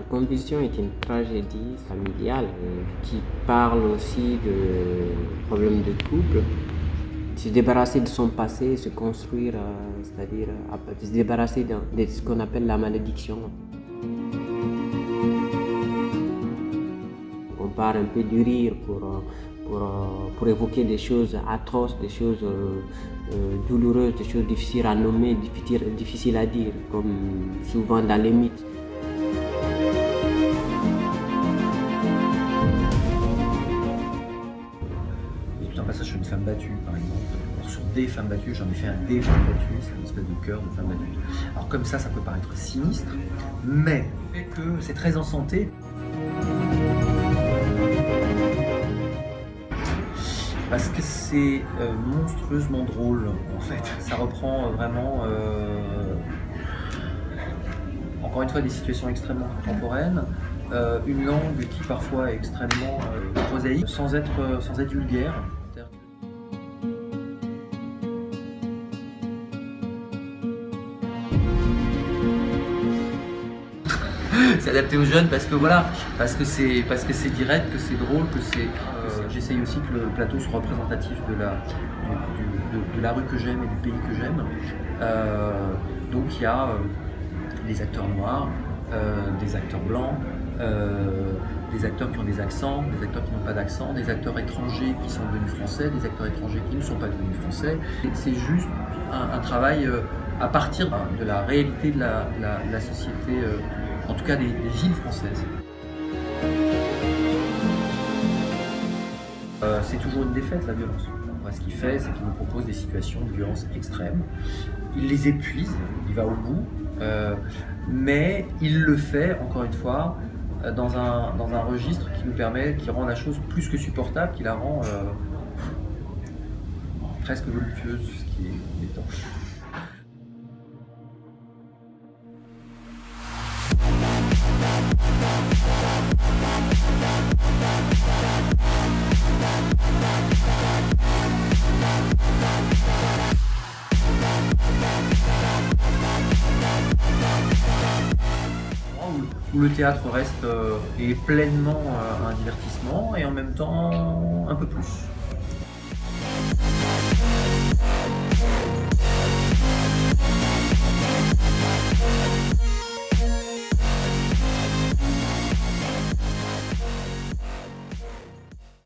Conviction est une tragédie familiale qui parle aussi de problèmes de couple. Se débarrasser de son passé, se construire, c'est-à-dire se débarrasser de ce qu'on appelle la malédiction. On part un peu du rire pour évoquer des choses atroces, des choses douloureuses, des choses difficiles à nommer, difficiles à dire, comme souvent dans les mythes. Un passage sur une femme battue, par exemple. Alors, sur des femmes battues, j'en ai fait un des femmes battues, c'est une espèce de cœur de femme battue. Alors comme ça peut paraître sinistre, mais fait que c'est très en santé. Parce que c'est monstrueusement drôle, en fait. Ça reprend vraiment, encore une fois, des situations extrêmement contemporaines, une langue qui parfois est extrêmement prosaïque, sans être vulgaire. C'est adapté aux jeunes parce que voilà, parce que c'est direct, que c'est drôle, que c'est. J'essaye aussi que le plateau soit représentatif de la rue que j'aime et du pays que j'aime. Donc il y a des acteurs noirs, des acteurs blancs, des acteurs qui ont des accents, des acteurs qui n'ont pas d'accent, des acteurs étrangers qui sont devenus français, des acteurs étrangers qui ne sont pas devenus français. C'est juste un travail à partir de la réalité de la société, en tout cas des villes françaises. C'est toujours une défaite, la violence. Enfin, ce qu'il fait, c'est qu'il nous propose des situations de violence extrême. Il les épuise, il va au bout, mais il le fait, encore une fois, dans un registre qui rend la chose plus que supportable, qui la rend presque voluptueuse, ce qui est embêtant. Où le théâtre reste est pleinement un divertissement et en même temps un peu plus.